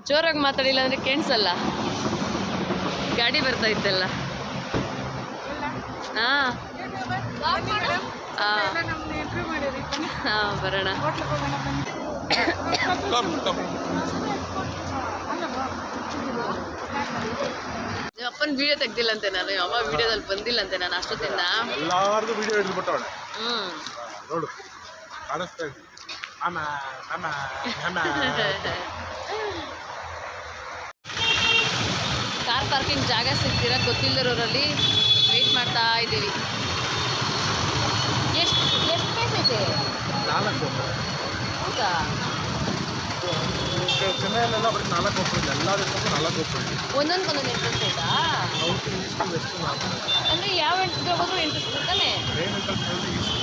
ಜೋರಾಗಿ ಮಾತಾಡಿಲ್ಲ ಅಂದ್ರೆ ಕೇಳಿಸಲ್ಲ. ಗಾಡಿ ಬರ್ತಾ ಇತ್ತಲ್ಲ. ಬರೋಣ. ಅಪ್ಪನ ವಿಡಿಯೋ ತೆಗ್ದಿಲ್ಲಂತೆ ನಾನು. ಅಮ್ಮ ವಿಡಿಯೋದಲ್ಲಿ ಬಂದಿಲ್ಲಂತೆ ನಾನು ಅಷ್ಟೊತ್ತಿಂದ. ಎಲ್ಲಾರ್ದು ವಿಡಿಯೋ ಹಿಡಿದ್ಬಿಟ್ಟವಳೆ. ನೋಡು ಕಾಣಿಸ್ತಾ ಇದೆ. ಕಾರ್ ಪಾರ್ಕಿಂಗ್ ಜಾಗ ಸಿಗ್ತೀರ ಗೊತ್ತಿಲ್ಲದರೋರಲ್ಲಿ ವೆಯ್ಟ್ ಮಾಡ್ತಾ ಇದ್ದೀವಿ. ಎಷ್ಟು ಪ್ಲೇಸ್ ಇದೆ? 4. ಹೌದಾ? ಚೆನ್ನೈಯಲ್ಲೆಲ್ಲ ಬರೀ 4 ಹೋಗ್ತದೆ. ಎಲ್ಲ ದೇಶಕ್ಕೂ 4 ಹೋಗ್ತದೆ. ಒಂದೊಂದು ಎಂಟ್ರೆನ್ಸ್ ಆಯ್ತಾ? ಸೌತ್ ಈಸ್ಟ್ ವೆಸ್ಟ್ ಮಾಡ್ತಾರೆ. ಅಂದರೆ ಯಾವ ಎಂಟ್ರೆನ್ಸ್ ಹೋಗೋದು ಎಂಟ್ರೆನ್ಸ್ ಇರ್ತಾನೆ? ಟ್ರೈನ್ ಎಂಟ್ರೆನ್ಸ್ ಈಸ್ಟ್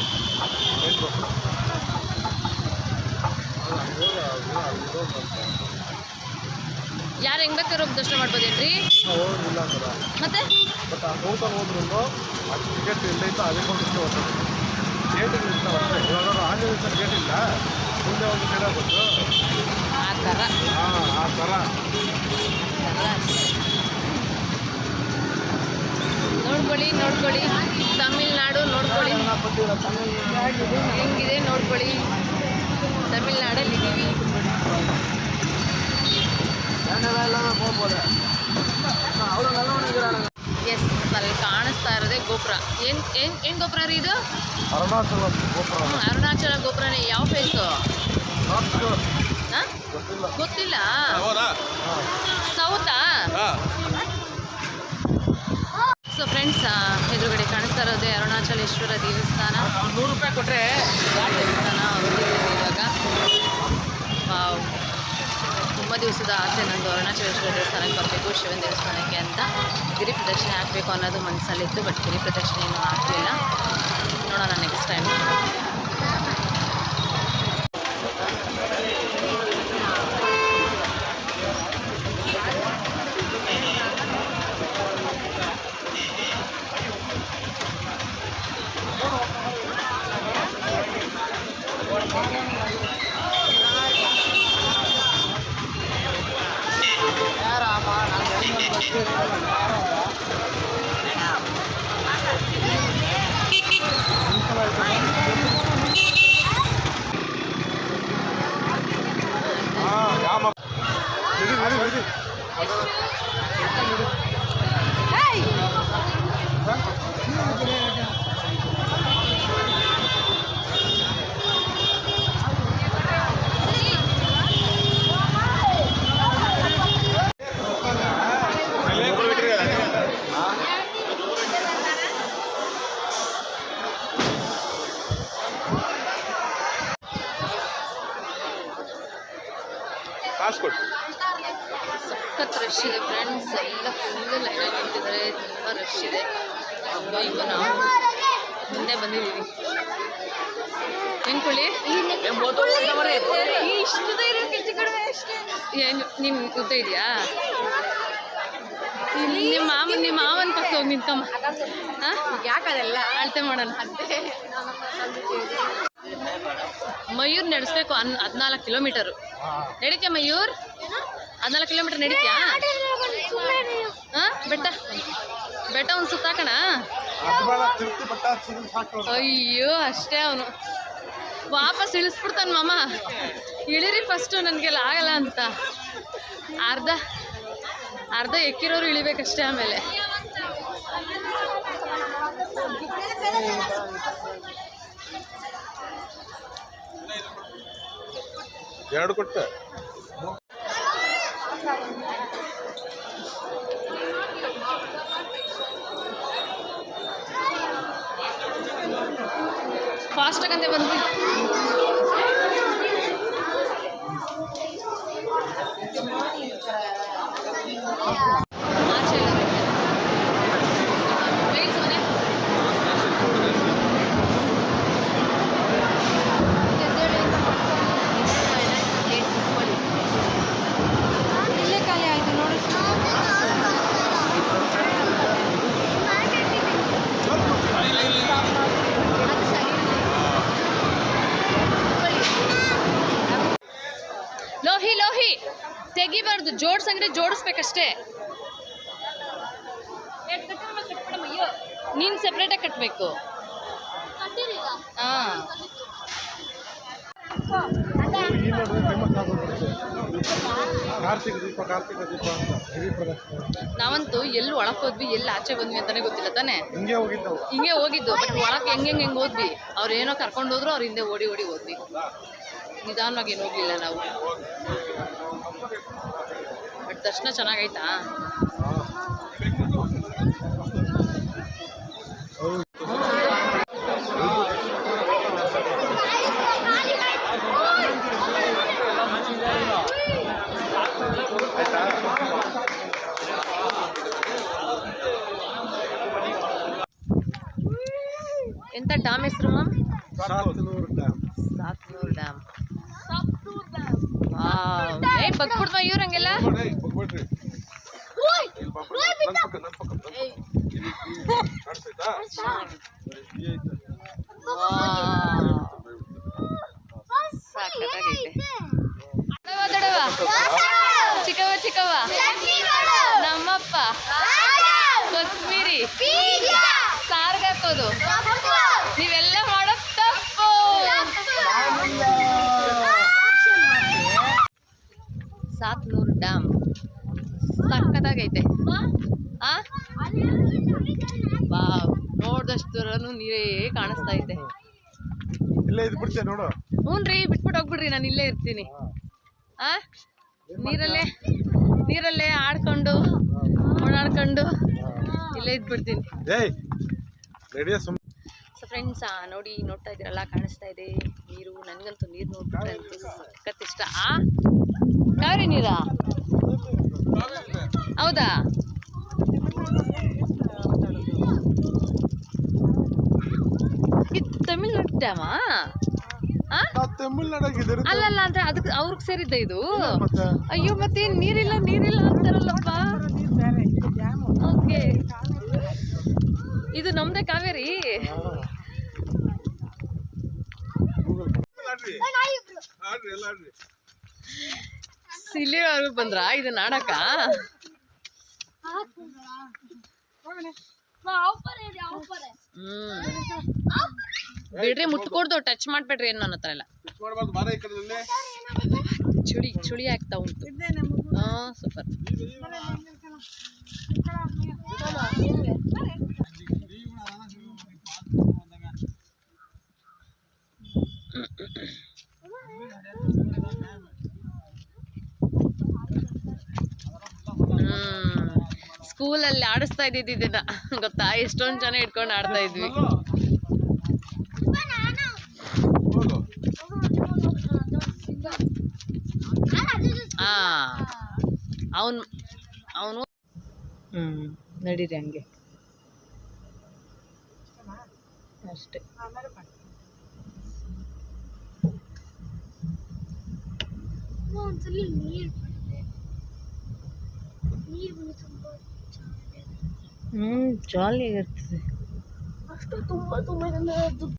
ಯಾರು ಹೆಂಗ್ ಬೇಕಾದ್ರೂ ದರ್ಶನ ಮಾಡ್ಬೋದೇನ್ರಿ? ಇಲ್ಲ ಸರ. ಮತ್ತೆ ಬಟ್ ಆ ಸೌತಲ್ಲಿ ಹೋದ್ರೂ ಅದು ಟಿಕೆಟ್ ಎಲ್ಲೈತೆ ಅದಕ್ಕೆ ಹೋಗಿಷ್ಟು ಹೋಗ್ತದೆ. ಗೇಟಿಗೆ ಇರ್ತಾವೆ. ಇವಾಗ ಆಂಜನೇಯ ಗೇಟ್ ಇಲ್ಲ, ಮುಂದೆ ಒಂದು ಸೈಡ್ ಆಗುತ್ತೆ ಆ ಥರ. ಆ ಥರ ನೋಡ್ಕೊಳ್ಳಿ ತಮಿಳ್ನಾಡು ನೋಡ್ಕೊಳ್ಳಿ ಹೆಂಗಿದೆ ನೋಡ್ಕೊಳ್ಳಿ. ತಮಿಳ್ನಾಡಲ್ಲಿ ಇದ್ದೀವಿ. ಎಸ್, ಅಲ್ಲಿ ಕಾಣಿಸ್ತಾ ಇರೋದೇ ಗೋಪುರ. ಏನು ಗೋಪುರ ರೀ ಇದು? ಅರುಣಾಚಲ ಗೋಪುರ. ಅರುಣಾಚಲ ಗೋಪುರನೇ. ಯಾವ ಫೇಸು? ಗೊತ್ತಿಲ್ಲ. ಸೌತಾ? ಸೊ ಫ್ರೆಂಡ್ಸ್, ಎದುರುಗಡೆ ಕಾಣಿಸ್ತಾ ಇರೋದೇ ಅರುಣಾಚಲೇಶ್ವರ ದೇವಸ್ಥಾನ. 100 ರೂಪಾಯಿ ಕೊಟ್ಟರೆ ದೇವಸ್ಥಾನ ಇವಾಗ. ತುಂಬ ದಿವಸದ ಆಸೆ ನಂದು ಅರುಣಾಚಲೇಶ್ವರ ದೇವಸ್ಥಾನಕ್ಕೆ ಬರಬೇಕು, ಶಿವನ ದೇವಸ್ಥಾನಕ್ಕೆ ಅಂತ. ಗಿರಿ ಪ್ರದಕ್ಷಿಣೆ ಹಾಕಬೇಕು ಅನ್ನೋದು ಮನಸ್ಸಲ್ಲಿತ್ತು. ಬಟ್ ಗಿರಿ ಪ್ರದಕ್ಷಿಣೆ ಏನೂ ಆಗಲಿಲ್ಲ. ನೋಡೋಣ ನೆಕ್ಸ್ಟ್ ಟೈಮ್. ಸಖತ್ ರಶ್ ಇದೆ ಫ್ರೆಂಡ್ಸ್. ಎಲ್ಲ ಫುಲ್ಲು ಲೈನಲ್ಲಿ ನಿಂತಿದ್ದಾರೆ. ತುಂಬ ರಶ್ ಇದೆ. ಈಗ ನಾವು ಮುಂದೆ ಬಂದಿದ್ದೀವಿ. ಹೆಂಗ್ಕೊಳ್ಳಿ ಏನು ನಿನ್ನ ಉದ್ದ ಇದೆಯಾ? ನಿಮ್ಮ ಮಾವನ ಪಕ್ಕ ಹೋಗಿ ನಿಂತ್ಕಮ್ಮ. ಯಾಕದೆಲ್ಲ ಅಳತೆ ಮಾಡೋಣ. ಮಯೂರ್ ನಡೆಸ್ಬೇಕು 14 ಕಿಲೋಮೀಟರು. ನಡೀತ್ಯಾ ಮಯೂರ್? 14 ಕಿಲೋಮೀಟರ್ ನಡೀತ್ಯಾ? ಬೆಟ್ಟ ಒಂದು ಸುತ್ತಾಕಣ. ಅಯ್ಯೋ ಅಷ್ಟೇ, ಅವನು ವಾಪಸ್ ಇಳಿಸ್ಬಿಡ್ತಾನ ಮಾಮ. ಇಳಿರಿ ಫಸ್ಟು, ನನಗೆಲ್ಲ ಆಗಲ್ಲ ಅಂತ. ಅರ್ಧ ಎಕ್ಕಿರೋರು ಇಳಿಬೇಕಷ್ಟೇ. ಆಮೇಲೆ ಎರಡು ಕೊಟ್ಟೆ. ಫಾಸ್ಟಾಗಂತೆ ಬಂದ್ವಿ. ಆಚೆ ಎಲ್ಲ ಜೋಡ್ಸಂದ್ರೆ ಜೋಡಿಸ್ಬೇಕಷ್ಟೇ. ನೀನು ಸೆಪ್ರೇಟಾಗಿ ಕಟ್ಟಬೇಕು. ಹಾಂ ಈ ನಡುವೆ ಫೇಮಸ್ ಆಗೋದು ಕಾರ್ತಿಕ ದೀಪ ಅಂತ ಗಿರಿ ಪ್ರದಕ್ಷಿಣೆ. ನಾವಂತೂ ಎಲ್ಲಿ ಒಳಗೆ ಹೋದ್ವಿ ಎಲ್ಲಿ ಆಚೆ ಬಂದ್ವಿ ಅಂತಾನೆ ಗೊತ್ತಿಲ್ಲ ತಾನೆ. ಹಿಂಗೆ ಹೋಗಿದ್ದವು. ಹಿಂಗೆ ಹೋಗಿದ್ದು, ಬಟ್ ಒಳಗೆ ಹೆಂಗೆ ಹೋದ್ವಿ. ಅವ್ರು ಏನೋ ಕರ್ಕೊಂಡು ಹೋದ್ರು, ಅವ್ರ ಹಿಂದೆ ಓಡಿ ಹೋದ್ವಿ. ನಿಧಾನವಾಗಿ ಏನು ಹೋಗ್ಲಿಲ್ಲ ನಾವು. ಬಟ್ ದರ್ಶನ ಚೆನ್ನಾಗೈತಾ? ಎಂತ ಡ್ಯಾಮ್ ಹೆಸರು ma'am? Sathnur dam. Sathnur dam. ಏ ಬಗ್ಬಿಡ್ವಾ ಇವ್ರು ಹಂಗೆಲ್ಲ? ಸಾಕಾಗೈತೆ. ದೊಡವ ಚಿಕ್ಕವ ನಮ್ಮಪ್ಪ ಕೊತ್ಮೀರಿ ಸಾರ್ಗೆ ಹಾಕೋದು. ನೀವೆಲ್ಲ ಮಾಡೋ ತಪ್ಪು. ಸಾತ್ನೂರು ಡ್ಯಾಮ್ ಸಕ್ಕತ್ತಾಗೈತೆ. ವಾವ್, ನೋಡ್ದಷ್ಟು ದೂರನು ನೀರೇ ಕಾಣಿಸ್ತಾ ಐತೆ. ಇಲ್ಲೇ ಇದು ಬಿಡ್ತೇನೆ ನೋಡು. ಹ್ಞೂ ರೀ, ಬಿಟ್ಬಿಟ್ಟು ಹೋಗ್ಬಿಡ್ರಿ, ನಾನು ಇಲ್ಲೇ ಇರ್ತೀನಿ. ನೀರಲ್ಲೇ ಆಡ್ಕೊಂಡು ಓಡಾಡ್ಕೊಂಡು ಇಲ್ಲೇ ಇದ್ಬಿಡ್ತೀನಿ. ಸೊ ಫ್ರೆಂಡ್ಸ್, ನೋಡ್ತಾ ಇದ್ದೀರಲ್ಲ, ಕಾಣಿಸ್ತಾ ಇದೆ ನೀರು. ನನಗಂತೂ ನೀರು ನೋಡ್ಬಿಟ್ರೆ ಅಂತೂ ಸಖತ್ ಇಷ್ಟ. ಕಾವೇರಿ ನೀರಾ? ಹೌದಾ? ಇದು ತಮಿಳ್ನಾಡು ಡ್ಯಾಮಾ? ಅಲ್ಲಲ್ಲ, ಅಂದ್ರೆ ಅದಕ್ಕೆ ಅವ್ರಿಗೆ ಸೇರಿದ್ದ ಇದು? ಅಯ್ಯೋ, ಮತ್ತೆ ನೀರಿಲ್ಲ ಅಂತಾರಲ್ಲಪ್ಪ. ಓಕೆ, ಇದು ನಮ್ದೇ ಕಾವೇರಿ. ಇಲ್ಲಿವರೆಗೂ ಬಂದ್ರ ಇದನ್ನ ಆಡಕ? ಬಿಡ್ರಿ, ಮುಟ್ಕೊಡ್ದು, ಟಚ್ ಮಾಡ್ಬೇಡ್ರಿ ಏನು ನನ್ನ ಹತ್ರ ಎಲ್ಲ. ಚುಳಿ ಆಗ್ತಾ ಉಂಟು. ಸೂಪರ್. ಸ್ಕೂಲಲ್ಲಿ ಆಡಿಸ್ತಾ ಇದ್ದಿದ್ದು ಇದನ್ನ ಗೊತ್ತಾ? ಎಷ್ಟೊಂದು ಜನ ಇಟ್ಕೊಂಡು ಆಡ್ತಾ ಇದ್ವಿ. ಅವನು ನಡೀರಿ ಹಂಗೆ ಅಷ್ಟೇ. ಜಾಲಿ ಇರ್ತದೆ. ಅಷ್ಟು ತುಂಬ